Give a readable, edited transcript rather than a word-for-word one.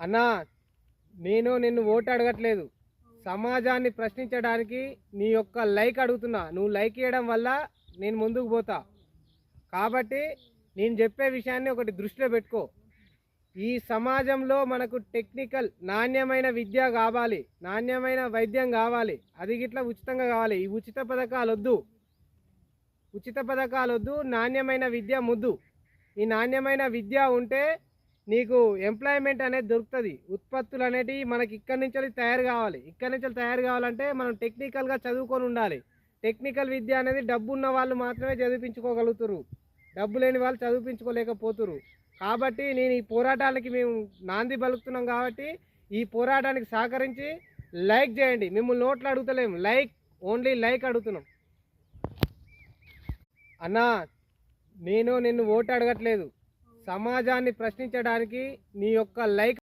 అన్నా, నేను నిన్ను ఓటు అడగట్లేదు. సమాజాన్ని ప్రశ్నించడానికి నీ యొక్క లైక్ అడుగుతున్నా. నువ్వు లైక్ ఇవ్వడం వల్ల నేను ముందుకు పోతా. కాబట్టి నేను చెప్పే విషయాన్ని ఒకటి దృష్టిలో పెట్టుకో. ఈ సమాజంలో మనకు టెక్నికల్ నాణ్యమైన విద్య కావాలి, నాణ్యమైన వైద్యం కావాలి, అది గిట్లా ఉచితంగా కావాలి. ఈ ఉచిత పథకాలు వద్దు, నాణ్యమైన విద్య ముద్దు. ఈ నాణ్యమైన విద్య ఉంటే నీకు ఎంప్లాయ్మెంట్ అనేది దొరుకుతుంది. ఉత్పత్తులు అనేటివి మనకి ఇక్కడి నుంచి తయారు కావాలి. ఇక్కడి నుంచి తయారు కావాలంటే మనం టెక్నికల్గా చదువుకొని ఉండాలి. టెక్నికల్ విద్య అనేది డబ్బు ఉన్న వాళ్ళు మాత్రమే చదివించుకోగలుగుతారు, డబ్బు లేని వాళ్ళు చదివించుకోలేకపోతురు. కాబట్టి నేను ఈ పోరాటానికి మేము నాంది పలుకుతున్నాం. కాబట్టి ఈ పోరాటానికి సహకరించి లైక్ చేయండి. మిమ్మల్ని నోట్లు అడుగుతలేము, ఓన్లీ లైక్ అడుగుతున్నాం. అన్నా, నేను నిన్ను ఓటు అడగట్లేదు. సమాజాన్ని ప్రశ్నించడానికి నీ యొక్క లైక్